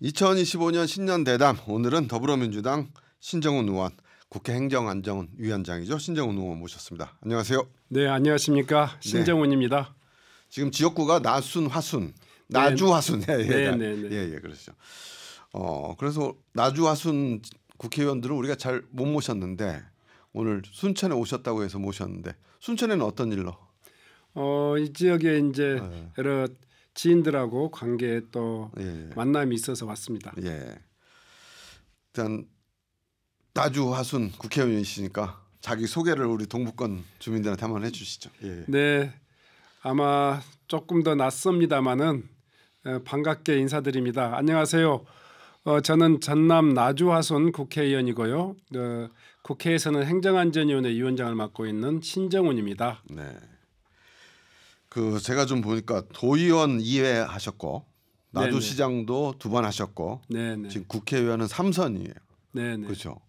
2025년 신년 대담. 오늘은 더불어민주당 신정훈 의원, 국회 행정안전위원장이죠. 신정훈 의원 모셨습니다. 안녕하세요. 네, 안녕하십니까. 신정훈입니다. 지금 지역구가 나순, 화순, 나주, 화순. 예, 그렇죠. 그래서 나주, 화순 국회의원들은 우리가 잘 못 모셨는데 오늘 순천에 오셨다고 해서 모셨는데 순천에는 어떤 일로? 이 지역에 이제 여러 지인들하고 관계에 또 만남이 있어서 왔습니다. 예. 일단 나주, 화순 국회의원이시니까 자기 소개를 우리 동북권 주민들한테 한번 해주시죠. 예. 네, 아마 조금 더 낯섭니다만은 반갑게 인사드립니다. 안녕하세요. 저는 전남 나주, 화순 국회의원이고요. 국회에서는 행정안전위원회 위원장을 맡고 있는 신정훈입니다. 네. 제가 좀 보니까 도의원 2회 하셨고 나주시장도 2번 하셨고 지금 국회의원은 3선이에요. 그렇죠.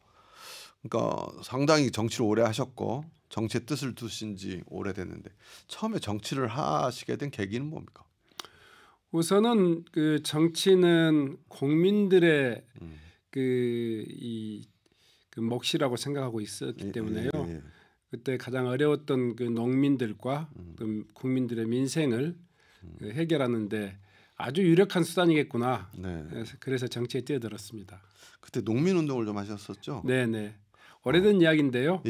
그러니까 상당히 정치를 오래 하셨고 정치의 뜻을 두신 지 오래됐는데 처음에 정치를 하시게 된 계기는 뭡니까? 우선은 그 정치는 국민들의 그 몫이라고 생각하고 있었기 때문에요. 그때 가장 어려웠던 그 농민들과 그 국민들의 민생을 해결하는데 아주 유력한 수단이겠구나. 그래서 정치에 뛰어들었습니다. 그때 농민운동을 좀 하셨었죠? 네네. 오래된 이야기인데요.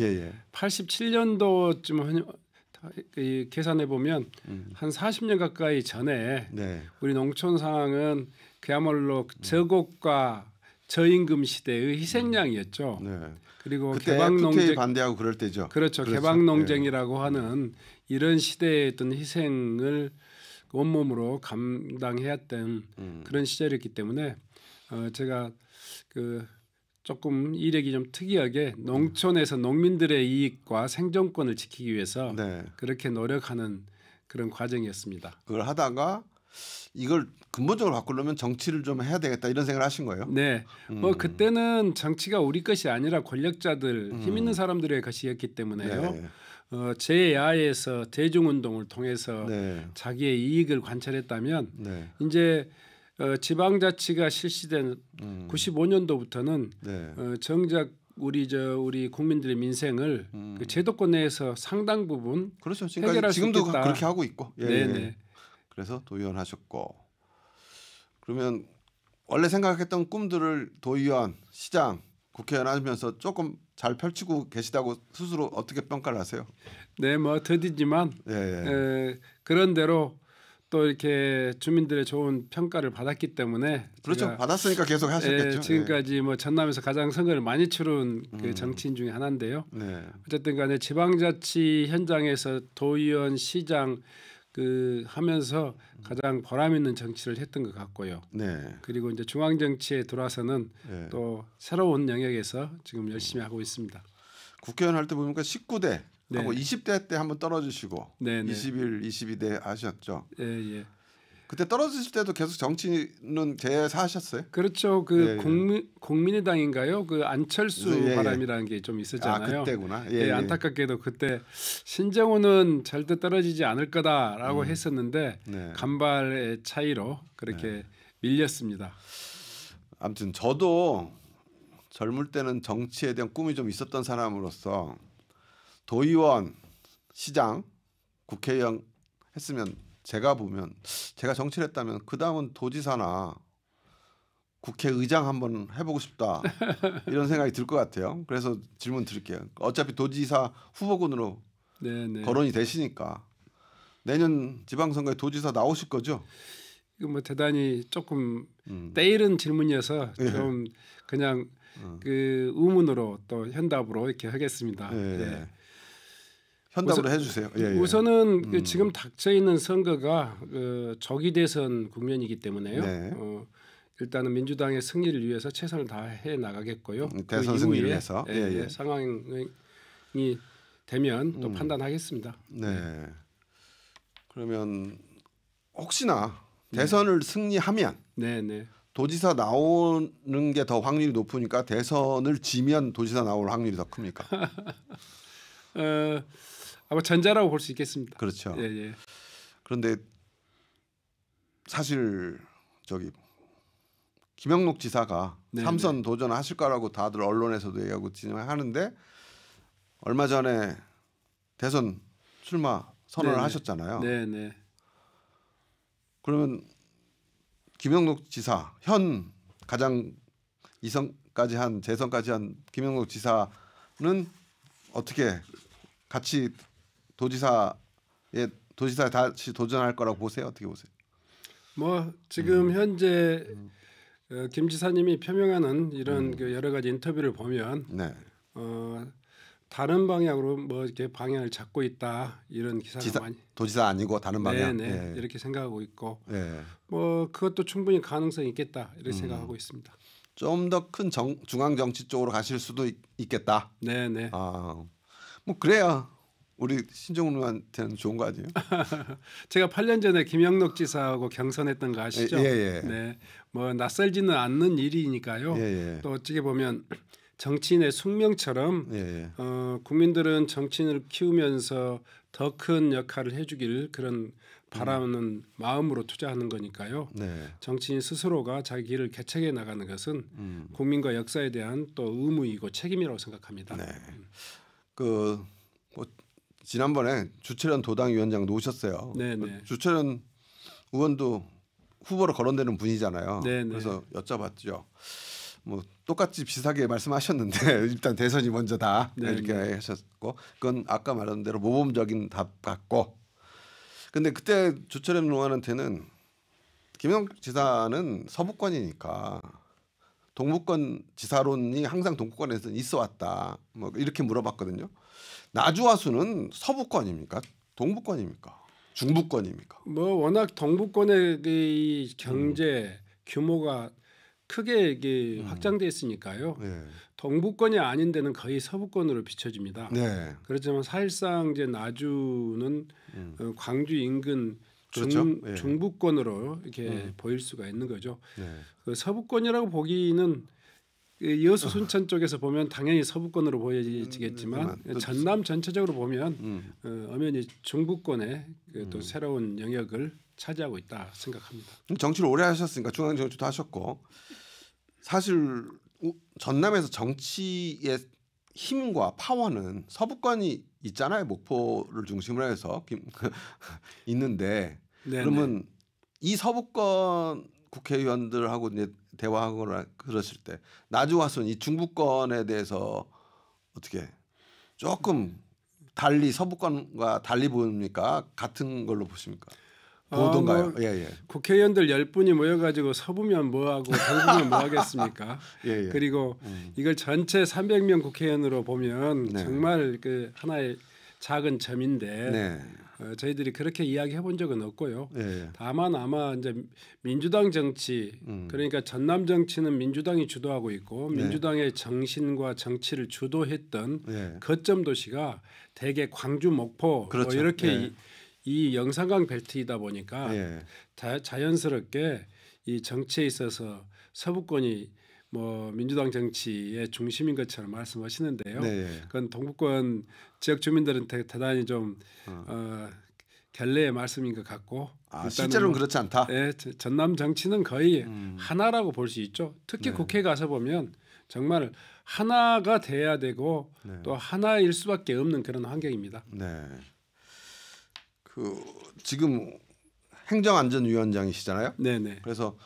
87년도쯤 계산해 보면 한 40년 가까이 전에 우리 농촌 상황은 그야말로 저곡과 저임금 시대의 희생양이었죠. 그리고 개방농쟁 반대하고 그럴 때죠. 그렇죠. 개방농쟁이라고 하는 이런 시대의 어떤 희생을 온몸으로 감당해야 했던 그런 시절이었기 때문에 제가 조금 이력이 좀 특이하게 농촌에서 농민들의 이익과 생존권을 지키기 위해서 그렇게 노력하는 그런 과정이었습니다. 그걸 하다가 이걸 근본적으로 바꾸려면 정치를 좀 해야 되겠다 이런 생각을 하신 거예요? 네. 그때는 정치가 우리 것이 아니라 권력자들, 힘 있는 사람들의 것이었기 때문에요. 제야에서 대중운동을 통해서 자기의 이익을 관철했다면 이제 지방자치가 실시된 95년도부터는 정작 우리 국민들의 민생을 그 제도권 내에서 상당 부분 해결할 수 지금도 있겠다. 그렇게 하고 있고. 그래서 도의원 하셨고 그러면 원래 생각했던 꿈들을 도의원, 시장, 국회의원 하면서 조금 잘 펼치고 계시다고 스스로 어떻게 평가를 하세요? 네, 뭐 더디지만 그런 대로 또 이렇게 주민들의 좋은 평가를 받았기 때문에 그렇죠. 받았으니까 계속 하셨겠죠. 지금까지 뭐 전남에서 가장 선거를 많이 치른 그 정치인 중에 하나인데요. 어쨌든 간에 지방자치 현장에서 도의원, 시장 하면서 가장 보람 있는 정치를 했던 것 같고요. 그리고 이제 중앙 정치에 들어와서는 또 새로운 영역에서 지금 열심히 하고 있습니다. 국회의원 할 때 보니까 19대 하고 20대 때 한번 떨어지시고 21, 22대 하셨죠. 그때 떨어지실 때도 계속 정치는 재사하셨어요? 그렇죠. 국민의당인가요? 그 안철수 바람이라는 게 좀 있었잖아요. 그때구나. 안타깝게도 그때 신정훈은 절대 떨어지지 않을 거다라고 했었는데 간발의 차이로 그렇게 밀렸습니다. 아무튼 저도 젊을 때는 정치에 대한 꿈이 좀 있었던 사람으로서 도의원, 시장, 국회의원 했으면 제가 정치를 했다면 그 다음은 도지사나 국회의장 한번 해보고 싶다 이런 생각이 들 것 같아요. 그래서 질문 드릴게요. 어차피 도지사 후보군으로 거론이 되시니까 내년 지방선거에 도지사 나오실 거죠? 이거 뭐 대단히 조금 때이른 질문이어서 좀 그냥 그 의문으로 또 현답으로 이렇게 하겠습니다. 현답으로 해주세요. 우선은 지금 닥쳐 있는 선거가 조기 대선 국면이기 때문에요. 일단은 민주당의 승리를 위해서 최선을 다해 나가겠고요. 대선 그 승리를 위해서 상황이 되면 또 판단하겠습니다. 그러면 혹시나 대선을 승리하면 도지사 나오는 게 더 확률이 높으니까 대선을 지면 도지사 나올 확률이 더 큽니까? 아마 전자라고 볼 수 있겠습니다. 그렇죠. 그런데 사실 김영록 지사가 네네. 3선 도전하실 거라고 다들 언론에서도 얘기하고 진행하는데 얼마 전에 대선 출마 선언을 네네. 하셨잖아요. 네네. 그러면 김영록 지사 현 가장 재선까지 한 김영록 지사는 어떻게 같이 도지사에 다시 도전할 거라고 보세요? 어떻게 보세요? 뭐 지금 현재 김 지사님이 표명하는 이런 그 여러 가지 인터뷰를 보면 네. 다른 방향으로 뭐 이렇게 방향을 잡고 있다 이런 기사가 많이 도지사 아니고 다른 방향. 네네 이렇게 생각하고 있고 예. 뭐 그것도 충분히 가능성이 있겠다 이렇게 생각하고 있습니다. 좀 더 큰 중앙 정치 쪽으로 가실 수도 있겠다. 네네. 뭐 그래야 우리 신정훈 의원한테는 좋은 거 아니에요? 제가 8년 전에 김영록 지사하고 경선했던 거 아시죠? 예. 네. 뭐 낯설지는 않는 일이니까요. 예. 또 어떻게 보면 정치인의 숙명처럼 예. 국민들은 정치인을 키우면서 더 큰 역할을 해주길 그런 바라는 마음으로 투자하는 거니까요. 네. 정치인 스스로가 자기 길을 개척해 나가는 것은 국민과 역사에 대한 또 의무이고 책임이라고 생각합니다. 네. 뭐 지난번에 주철현 도당위원장도 오셨어요. 네네. 주철현 의원도 후보로 거론되는 분이잖아요. 네네. 그래서 여쭤봤죠. 뭐 똑같이 비슷하게 말씀하셨는데 일단 대선이 먼저다 이렇게 하셨고 그건 아까 말한 대로 모범적인 답 같고 근데 그때 주철현 의원한테는 김영록 지사는 서부권이니까 동부권 지사론이 항상 동부권에서 있어 왔다 뭐 이렇게 물어봤거든요. 나주와수는 서부권입니까? 동부권입니까? 중부권입니까? 뭐 워낙 동부권의 이 경제 규모가 크게 이게 확장돼 있으니까요. 네. 동부권이 아닌 데는 거의 서부권으로 비춰집니다. 네. 그렇지만 사실상 이제 나주는 광주 인근 그렇죠? 네. 중부권으로 이렇게 보일 수가 있는 거죠. 네. 그 서부권이라고 보기는 여수 순천 쪽에서 보면 당연히 서부권으로 보여지겠지만 전남 전체적으로 보면 엄연히 중부권의 또 새로운 영역을 차지하고 있다 생각합니다. 정치를 오래 하셨으니까 중앙 정치도 하셨고 사실 전남에서 정치의 힘과 파워는 서부권이 있잖아요. 목포를 중심으로 해서 있는데 네네. 그러면 이 서부권 국회의원들하고 이제 대화하거나 그러실 때 나주와순 이 중부권에 대해서 어떻게 조금 달리 서부권과 달리 보입니까? 같은 걸로 보십니까? 보던가요? 예. 국회의원들 10분이 모여가지고 서부면 뭐하고 동부면 뭐하겠습니까? 예. 그리고 이걸 전체 300명 국회의원으로 보면 네. 정말 그 하나의 작은 점인데 네. 저희들이 그렇게 이야기해 본 적은 없고요. 예. 다만 아마 이제 민주당 정치 그러니까 전남 정치는 민주당이 주도하고 있고 민주당의 정신과 정치를 주도했던 거점 도시가 대개 광주, 목포 그렇죠. 뭐 이렇게 이 영산강 벨트이다 보니까 자연스럽게 이 정치에 있어서 서부권이 뭐 민주당 정치의 중심인 것처럼 말씀하시는데요. 그건 동부권 지역 주민들한테 대단히 좀 결례의 말씀인 것 같고 실제로는 그렇지 않다. 네, 전남 정치는 거의 하나라고 볼 수 있죠. 특히 국회 가서 보면 정말 하나가 돼야 되고 또 하나일 수밖에 없는 그런 환경입니다. 네. 지금 행정안전위원장이시잖아요. 네네. 그래서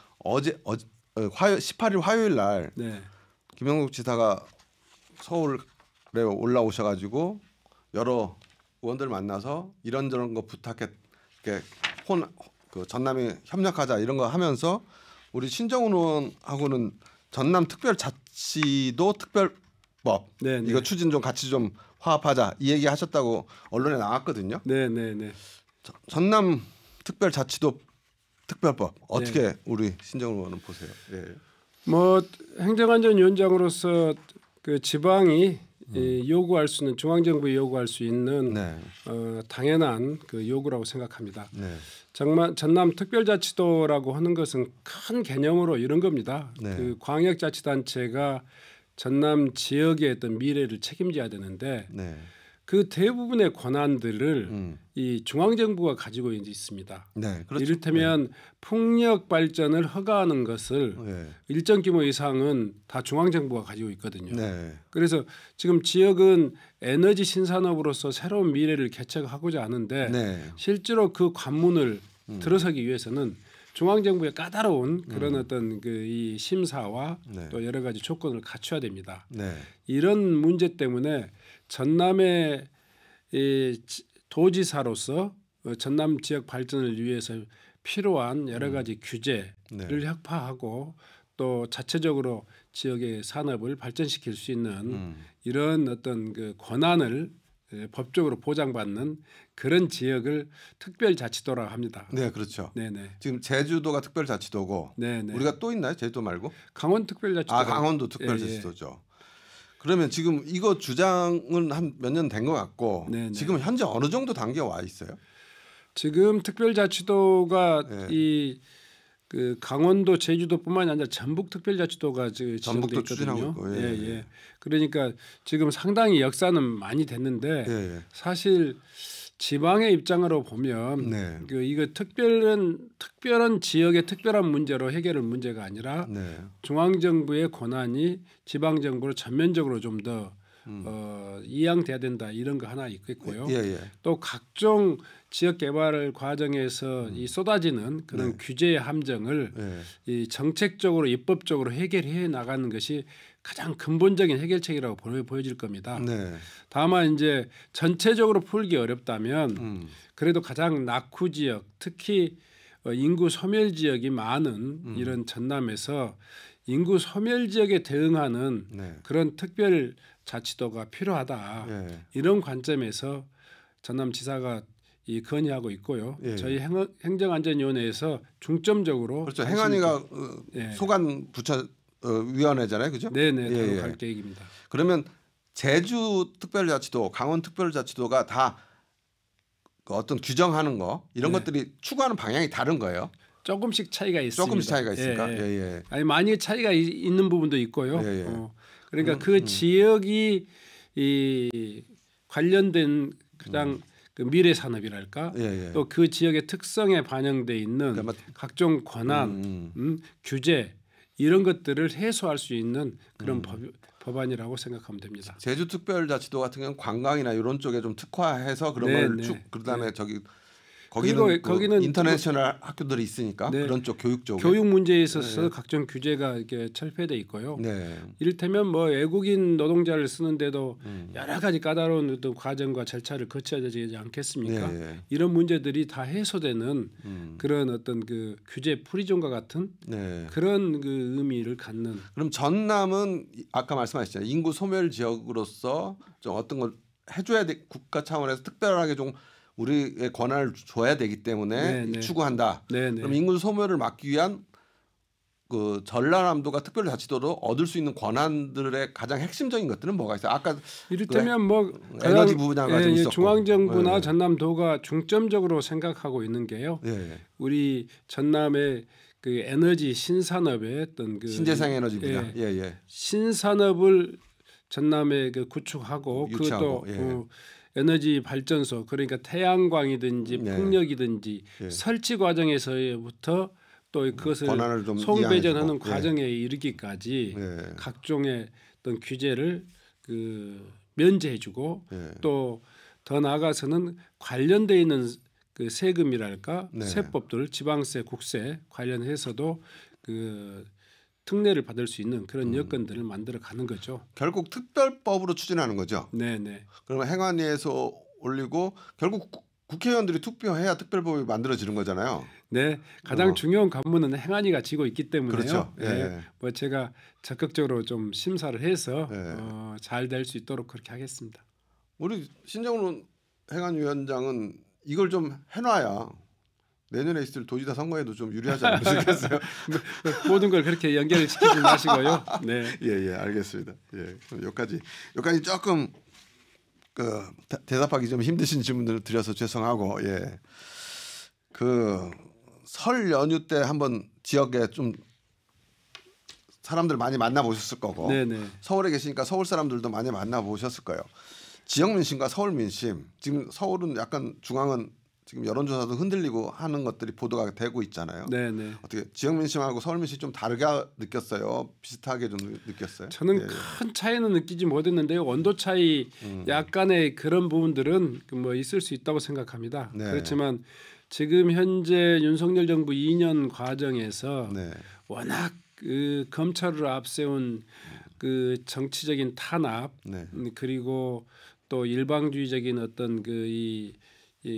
18일 화요일 날 김영록 지사가 서울에 올라오셔가지고 여러 의원들 만나서 이런저런 거 부탁해 그 전남에 협력하자 이런 거 하면서 우리 신정훈 의원하고는 전남 특별자치도 특별법 이거 추진 좀 같이 좀 화합하자 이 얘기 하셨다고 언론에 나왔거든요. 네네네. 전남 특별자치도 특별법 어떻게 우리 신정훈 의원은 보세요? 뭐 행정안전위원장으로서 그 지방이 요구할 수 있는 중앙정부에 요구할 수 있는 당연한 그 요구라고 생각합니다. 정말 전남 특별자치도라고 하는 것은 큰 개념으로 이런 겁니다. 그 광역자치단체가 전남 지역의 어떤 미래를 책임져야 되는데 그 대부분의 권한들을 이 중앙정부가 가지고 있습니다. 네, 그렇죠. 이를테면 풍력 발전을 허가하는 것을 일정 규모 이상은 다 중앙정부가 가지고 있거든요. 네. 그래서 지금 지역은 에너지 신산업으로서 새로운 미래를 개척하고자 하는데 실제로 그 관문을 들어서기 위해서는 중앙정부의 까다로운 그런 어떤 그 이 심사와 또 여러 가지 조건을 갖춰야 됩니다. 이런 문제 때문에 전남의 이 도지사로서 전남 지역 발전을 위해서 필요한 여러 가지 규제를 혁파하고 또 자체적으로 지역의 산업을 발전시킬 수 있는 이런 어떤 그 권한을 법적으로 보장받는 그런 지역을 특별자치도라고 합니다. 네, 그렇죠. 네네. 지금 제주도가 특별자치도고 네네. 우리가 또 있나요? 제주도 말고? 강원 특별자치도. 아, 강원도 특별자치도죠. 그러면 지금 이거 주장은 한 몇 년 된 것 같고 지금 현재 어느 정도 단계에 와 있어요? 지금 특별자치도가 이 그 강원도, 제주도뿐만이 아니라 전북 특별자치도가 전북도 추진하고 있고, 그러니까 지금 상당히 역사는 많이 됐는데 사실 지방의 입장으로 보면 그 이거 특별한 지역의 특별한 문제로 해결할 문제가 아니라 중앙 정부의 권한이 지방 정부로 전면적으로 좀 더 이양돼야 된다 이런 거 하나 있겠고요. 또 각종 지역 개발 과정에서 이 쏟아지는 그런 규제의 함정을 이 정책적으로 입법적으로 해결해 나가는 것이 가장 근본적인 해결책이라고 보여질 겁니다. 다만 이제 전체적으로 풀기 어렵다면 그래도 가장 낙후 지역, 특히 인구 소멸 지역이 많은 이런 전남에서 인구 소멸 지역에 대응하는 그런 특별 자치도가 필요하다. 이런 관점에서 전남지사가 이 건의하고 있고요. 저희 행정안전위원회에서 중점적으로 그렇죠. 행안위가 소관 부처 위원회잖아요, 그죠? 네네, 다뤄갈 계획입니다. 그러면 제주 특별자치도, 강원 특별자치도가 다 어떤 규정하는 거 이런 것들이 추구하는 방향이 다른 거예요? 조금씩 차이가 있습니다. 조금씩 차이가 있을까? 아니 많이 차이가 있는 부분도 있고요. 그러니까 그 지역이 이 관련된 가장 그 미래 산업이랄까 또 그 지역의 특성에 반영돼 있는 그러니까 각종 권한, 규제 이런 것들을 해소할 수 있는 그런 법안이라고 생각하면 됩니다. 제주특별자치도 같은 경우는 관광이나 이런 쪽에 좀 특화해서 그런 걸 쭉 그다음에 저기 거기는 인터내셔널 학교들이 있으니까 그런 쪽 교육 쪽에 교육 문제에 있어서 각종 규제가 이렇게 철폐돼 있고요. 이를테면 뭐 외국인 노동자를 쓰는데도 여러 가지 까다로운 어떤 과정과 절차를 거쳐야 되지 않겠습니까? 이런 문제들이 다 해소되는 그런 어떤 그 규제 프리존과 같은 그런 그 의미를 갖는. 그럼 전남은 아까 말씀하셨잖아요. 인구 소멸 지역으로서 좀 어떤 걸 해줘야 돼 국가 차원에서 특별하게 좀 우리의 권한을 줘야 되기 때문에 추구한다. 그럼 인구 소멸을 막기 위한 그 전라남도가 특별자치도로 얻을 수 있는 권한들의 가장 핵심적인 것들은 뭐가 있어요? 아까 이를테면 뭐 에너지 부분화가 좀 있었고 중앙정부나 전남도가 중점적으로 생각하고 있는 게요. 우리 전남의 그 에너지 신산업의 어떤 그 신재생 에너지 분야, 신산업을 전남에 그 구축하고 그것도 에너지 발전소 그러니까 태양광이든지 풍력이든지 설치 과정에서부터 또 그것을 송배전하는 과정에 이르기까지 각종의 어떤 규제를 그 면제해주고 또 더 나아가서는 관련돼 있는 그 세금이랄까 세법들 지방세, 국세 관련해서도 그 특례를 받을 수 있는 그런 여건들을 만들어 가는 거죠. 결국 특별법으로 추진하는 거죠. 네네. 그러면 행안위에서 올리고 결국 국회의원들이 투표해야 특별법이 만들어지는 거잖아요. 네, 가장 중요한 관문은 행안위가 지고 있기 때문에요. 그렇죠. 뭐 제가 적극적으로 좀 심사를 해서 잘 될 수 있도록 그렇게 하겠습니다. 우리 신정훈 행안위원장은 이걸 좀 해놔야 내년에 있을 도지사 선거에도 좀 유리하지 않으시겠어요? 모든 걸 그렇게 연결을 시키지 마시고요. 네. 알겠습니다. 그럼 여기까지 조금 그 대답하기 좀 힘드신 질문들을 드려서 죄송하고 그 설 연휴 때 한번 지역에 좀 사람들 많이 만나 보셨을 거고 서울에 계시니까 서울 사람들도 많이 만나 보셨을 거예요. 지역 민심과 서울 민심 지금 서울은 약간 중앙은 지금 여론조사도 흔들리고 하는 것들이 보도가 되고 있잖아요. 네네. 어떻게 지역 민심하고 서울 민심 좀 다르게 느꼈어요? 비슷하게 좀 느꼈어요? 저는 예. 큰 차이는 느끼지 못했는데요. 온도 차이 약간의 그런 부분들은 뭐 있을 수 있다고 생각합니다. 네. 그렇지만 지금 현재 윤석열 정부 2년 과정에서 네. 워낙 그 검찰을 앞세운 그 정치적인 탄압 네. 그리고 또 일방주의적인 어떤 이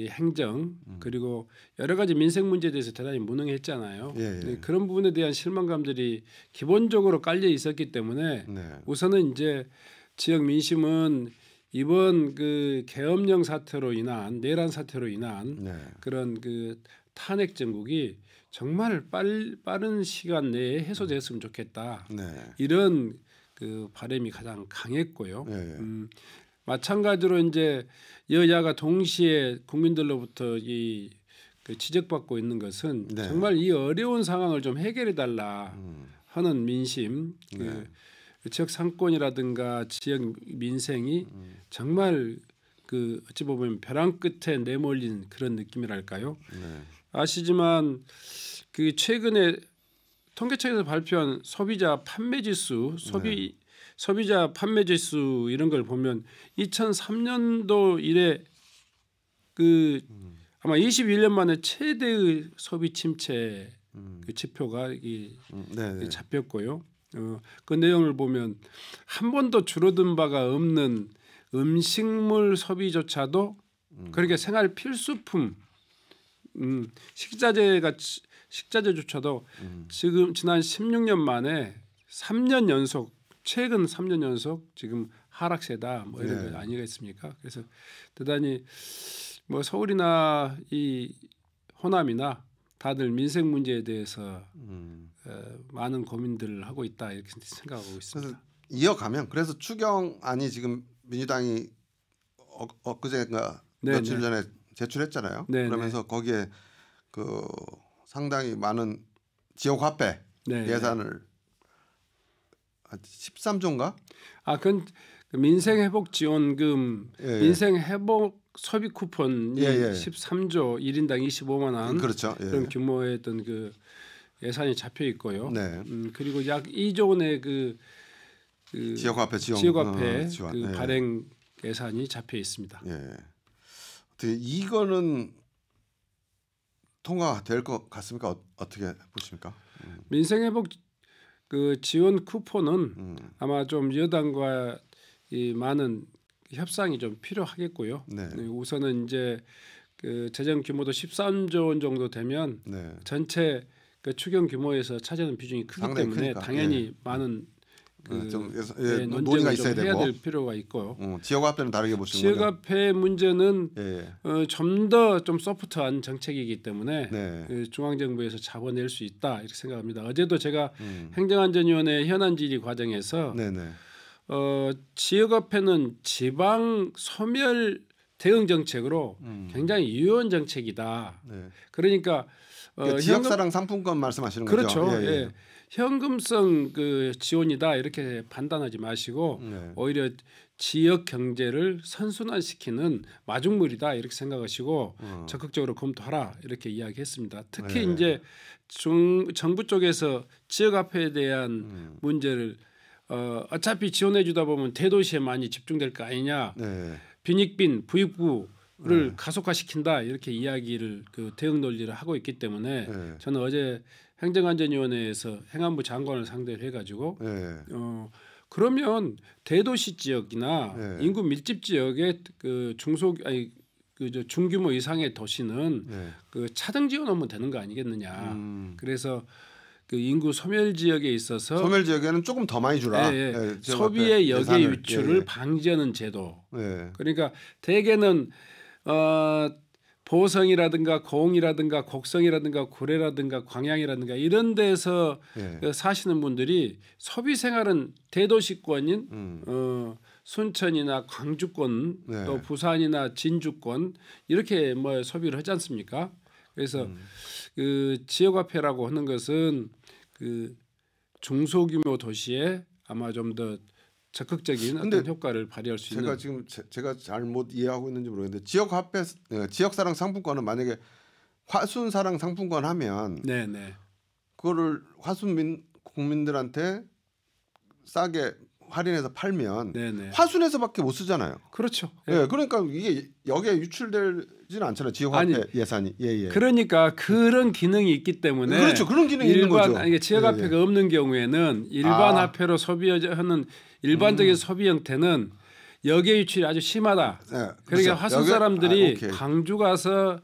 행정 그리고 여러 가지 민생 문제에 대해서 대단히 무능했잖아요. 예, 예. 그런 부분에 대한 실망감들이 기본적으로 깔려 있었기 때문에 네. 우선은 이제 지역 민심은 이번 그 계엄령 사태로 인한 내란 사태로 인한 네. 그런 그 탄핵 정국이 정말 빠른 시간 내에 해소됐으면 좋겠다. 네. 이런 그 바람이 가장 강했고요. 예. 마찬가지로 이제 여야가 동시에 국민들로부터 그 지적받고 있는 것은 네. 정말 이 어려운 상황을 좀 해결해 달라 하는 민심, 그 지역 상권이라든가 지역 민생이 정말 그 어찌 보면 벼랑 끝에 내몰린 그런 느낌이랄까요? 네. 아시지만 그 최근에 통계청에서 발표한 소비자 판매 지수, 소비자 판매 지수 이런 걸 보면 2003년도 이래 그 아마 21년 만에 최대의 소비 침체 그 지표가 잡혔고요. 그 내용을 보면 한 번도 줄어든 바가 없는 음식물 소비조차도 그렇게 생활 필수품 식자재조차도 지금 지난 16년 만에 3년 연속 최근 3년 연속 지금 하락세다 뭐 이런 거 아니겠습니까? 그래서 대단히 뭐 서울이나 이 호남이나 다들 민생 문제에 대해서 많은 고민들을 하고 있다 이렇게 생각하고 있습니다. 그래서 이어가면 그래서 추경안이 지금 민주당이 엊그제인가 며칠 전에 제출했잖아요. 그러면서 거기에 그 상당히 많은 지역 화폐 예산을 13조인가? 그건 민생 회복 지원금, 민생 회복 소비 쿠폰이 13조 1인당 25만 원 그렇죠. 그런 규모의 어떤 그 예산이 잡혀 있고요. 그리고 약 2조 원의 그 지역 화폐 지원 그 발행 예산이 잡혀 있습니다. 어떻게 이거는 통과될 것 같습니까? 어떻게 보십니까? 민생 회복 그 지원 쿠폰은 아마 좀 여당과 이 많은 협상이 좀 필요하겠고요. 우선은 이제 그 재정 규모도 13조 원 정도 되면 전체 그 추경 규모에서 차지하는 비중이 크기 때문에 크니까. 많은 논의가 있어야 좀 해야 되고 될 필요가 있고요. 지역 화폐는 다르게 보시는 지역 거죠? 화폐 문제는 좀 더 좀 소프트한 정책이기 때문에 그 중앙정부에서 잡아낼 수 있다 이렇게 생각합니다. 어제도 제가 행정안전위원회 현안 질의 과정에서 지역 화폐는 지방 소멸 대응 정책으로 굉장히 유효한 정책이다. 그러니까 지역사랑 상품권 말씀하시는 거죠? 그렇죠. 현금성 그 지원이다 이렇게 판단하지 마시고 오히려 지역 경제를 선순환시키는 마중물이다 이렇게 생각하시고 적극적으로 검토하라 이렇게 이야기했습니다. 특히 이제 정부 쪽에서 지역 화폐에 대한 문제를 어차피 지원해 주다 보면 대도시에 많이 집중될 거 아니냐. 빈익빈 부익부를 가속화시킨다 이렇게 이야기를 그 대응 논리를 하고 있기 때문에 저는 어제 행정안전위원회에서 행안부 장관을 상대로 해가지고 그러면 대도시 지역이나 인구 밀집 지역의 그 중규모 이상의 도시는 그 차등 지원하면 되는 거 아니겠느냐. 그래서 그 인구 소멸 지역에 있어서 소멸 지역에는 조금 더 많이 주라. 소비의 역의 유출을 방지하는 제도. 그러니까 대개는 보성이라든가 고흥이라든가 곡성이라든가 구례라든가 광양이라든가 이런 데서 사시는 분들이 소비 생활은 대도시권인 순천이나 광주권 또 부산이나 진주권 이렇게 뭐 소비를 하지 않습니까? 그래서 그 지역화폐라고 하는 것은 그 중소규모 도시에 아마 좀 더 적극적인 어떤 효과를 발휘할 수 있는. 제가 잘못 이해하고 있는지 모르겠는데 지역사랑 상품권은 만약에 화순사랑 상품권 하면 네네. 그거를 화순 국민들한테 싸게 할인해서 팔면 네네. 화순에서밖에 못 쓰잖아요. 그렇죠. 예, 그러니까 이게 여기에 유출되지는 않잖아요. 지역화폐 예산이. 예. 그러니까 그런 기능이 있기 때문에 그렇죠. 그런 기능이 있는 거죠. 이게 지역화폐가 없는 경우에는 일반 화폐로 소비하는 일반적인 소비 형태는 역외 유출이 아주 심하다. 네, 그러니까 그렇죠. 화순 사람들이 광주 가서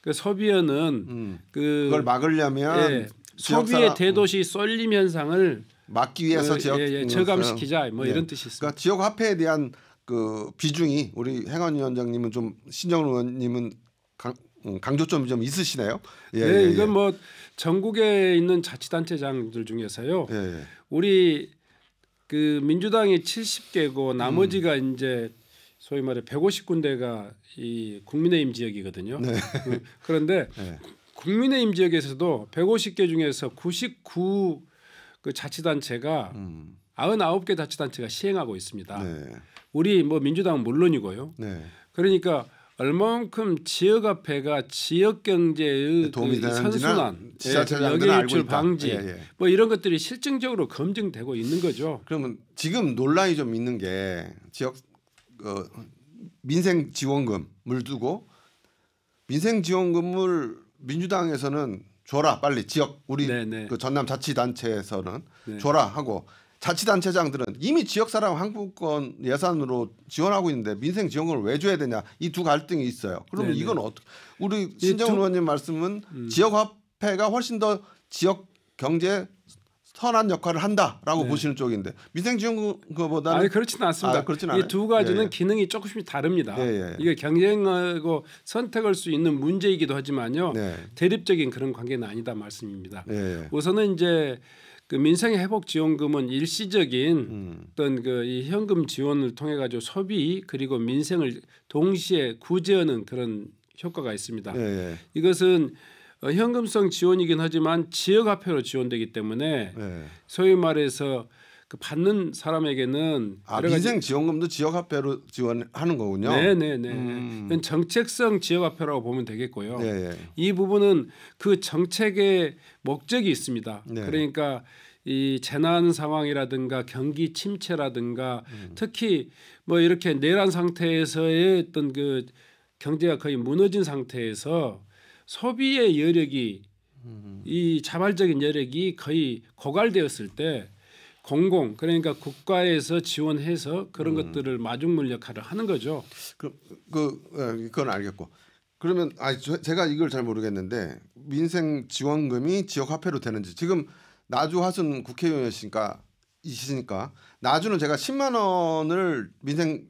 그 소비하는 그걸 막으려면 소비의 대도시 쏠림 현상을 막기 위해서 저감시키자 뭐 이런 뜻이 있습니다. 그러니까 지역 화폐에 대한 그 비중이 우리 행안위원장님은 좀 신정훈 의원님은 강조점이 좀 있으시네요. 네, 이건 뭐 전국에 있는 자치단체장들 중에서요. 우리 그 민주당이 70개고 나머지가 이제 소위 말해 150군데가 이 국민의힘 지역이거든요. 네. 그런데 국민의힘 지역에서도 150개 중에서 99 그 자치단체가 99개 자치단체가 시행하고 있습니다. 네. 우리 뭐 민주당은 물론이고요. 네. 그러니까 얼만큼 지역화폐가 지역 경제의 도움이 그 선순환, 역외 유출 방지 뭐 이런 것들이 실증적으로 검증되고 있는 거죠. 그러면 지금 논란이 좀 있는 게 지역 민생 지원금을 두고 민생 지원금을 민주당에서는 줘라 빨리 지역 우리 그 전남 자치단체에서는 줘라 하고 자치단체장들은 이미 지역사랑 항공권 예산으로 지원하고 있는데 민생 지원금을 왜 줘야 되냐 이 두 갈등이 있어요. 그러면 이건 어떻게 우리 신정훈 의원님 말씀은 지역화폐가 훨씬 더 지역 경제 선한 역할을 한다라고 보시는 쪽인데 민생지원금보다는 아니 그렇지는 않습니다. 이 두 가지는 기능이 조금씩 다릅니다. 이게 경쟁하고 선택할 수 있는 문제이기도 하지만요. 대립적인 그런 관계는 아니다 말씀입니다. 우선은 이제 그 민생회복지원금은 일시적인 어떤 그 이 현금 지원을 통해 가지고 소비 그리고 민생을 동시에 구제하는 그런 효과가 있습니다. 이것은 현금성 지원이긴 하지만 지역화폐로 지원되기 때문에 소위 말해서 그 받는 사람에게는 민생 지원금도 지역화폐로 지원하는 거군요. 네네네. 정책성 지역화폐라고 보면 되겠고요. 이 부분은 그 정책의 목적이 있습니다. 그러니까 이 재난 상황이라든가 경기 침체라든가 특히 뭐 이렇게 내란 상태에서의 어떤 그 경제가 거의 무너진 상태에서 소비의 여력이 이 자발적인 여력이 거의 고갈되었을 때 공공 그러니까 국가에서 지원해서 그런 것들을 마중물 역할을 하는 거죠. 그건 알겠고 그러면 제가 이걸 잘 모르겠는데 민생 지원금이 지역 화폐로 되는지 지금 나주 화순 국회의원이시니까 나주는 제가 10만 원을 민생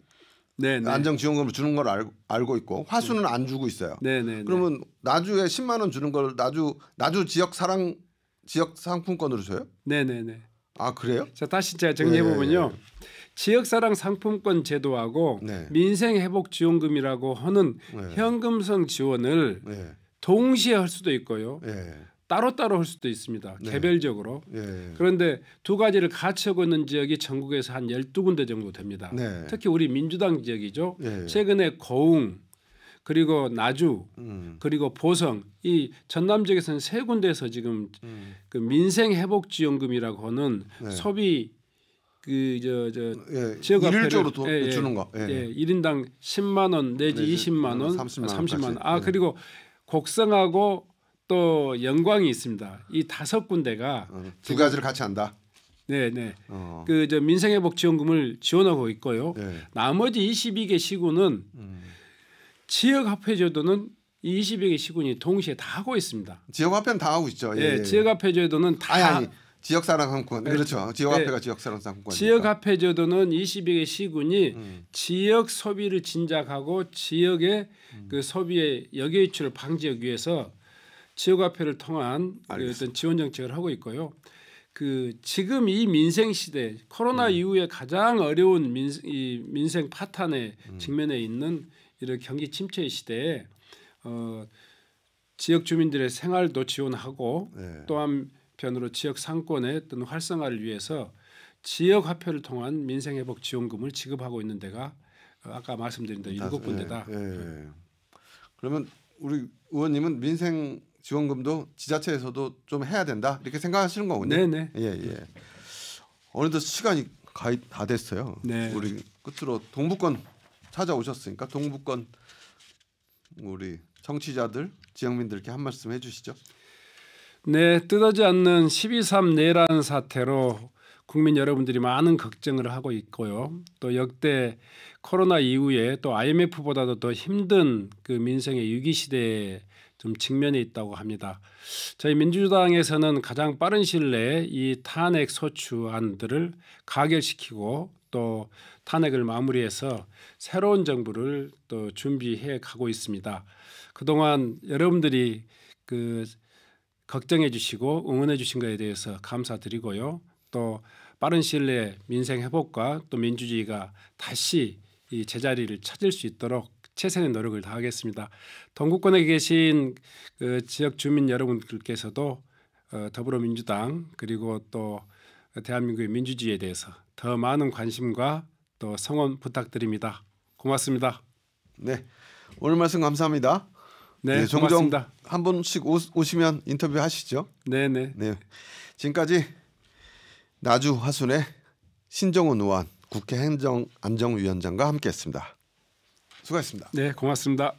안정지원금을 주는 걸 알고 있고 화순은 안 주고 있어요. 그러면 나주에 10만 원 주는 걸 나주 지역 상품권으로 줘요? 네네네. 아 그래요? 자 다시 제가 정리해 보면요. 지역사랑 상품권 제도하고 민생회복지원금이라고 하는 현금성 지원을 동시에 할 수도 있고요. 따로따로 할 수도 있습니다. 개별적으로. 그런데 두 가지를 같이 하고 있는 지역이 전국에서 한 12군데 정도 됩니다. 특히 우리 민주당 지역이죠. 최근에 고흥 그리고 나주 그리고 보성 이 전남 지역에서는 세 군데에서 지금 그 민생회복지원금이라고 하는 소비 지역화폐를 주는 거. 1인당 10만 원 내지 20만 원, 30만 원. 그리고 곡성하고 또 영광이 있습니다. 이 5군데가 두 가지를 같이 한다. 네네. 그 저 민생회복지원금을 지원하고 있고요. 나머지 22개 시군은 지역화폐제도는 이 22개 시군이 동시에 다 하고 있습니다. 지역화폐는 다 하고 있죠. 지역화폐제도는 다. 지역사랑 상품권. 그렇죠. 지역화폐가 지역사랑 상품권. 지역화폐제도는 22개 시군이 지역 소비를 진작하고 지역의 그 소비의 역외유출을 방지하기 위해서 지역화폐를 통한 어떤 지원 정책을 하고 있고요. 그 지금 이 민생 시대 코로나 이후에 가장 어려운 민생 파탄에 직면해 있는 이런 경기 침체 시대에 지역 주민들의 생활도 지원하고 또 한편으로 지역 상권의 어떤 활성화를 위해서 지역 화폐를 통한 민생회복 지원금을 지급하고 있는 데가 아까 말씀드린 대 7군데다. 예. 그러면 우리 의원님은 민생 지원금도 지자체에서도 좀 해야 된다 이렇게 생각하시는 거군요. 네네. 예. 어느덧 시간이 거의 다 됐어요. 네. 우리 끝으로 동북권 찾아오셨으니까 동북권 우리 청취자들, 지역민들께 한 말씀 해주시죠. 네, 뜨지 않는 12.3 내란 사태로 국민 여러분들이 많은 걱정을 하고 있고요. 또 역대 코로나 이후에 또 IMF보다도 더 힘든 그 민생의 위기 시대에 좀 직면해 있다고 합니다. 저희 민주당에서는 가장 빠른 시일 내에 이 탄핵 소추안들을 가결시키고 또 탄핵을 마무리해서 새로운 정부를 또 준비해 가고 있습니다. 그동안 여러분들이 그 걱정해 주시고 응원해 주신 것에 대해서 감사드리고요. 또 빠른 시일 내에 민생 회복과 또 민주주의가 다시 이 제자리를 찾을 수 있도록 최선의 노력을 다하겠습니다. 동구권에 계신 그 지역 주민 여러분들께서도 더불어민주당 그리고 또 대한민국의 민주주의에 대해서 더 많은 관심과 또 성원 부탁드립니다. 고맙습니다. 네, 오늘 말씀 감사합니다. 네, 종종 고맙습니다. 한 번씩 오시면 인터뷰 하시죠. 네네. 네, 지금까지 나주 화순의 신정훈 의원 국회 행정안정위원장과 함께했습니다. 수고하셨습니다. 네, 고맙습니다.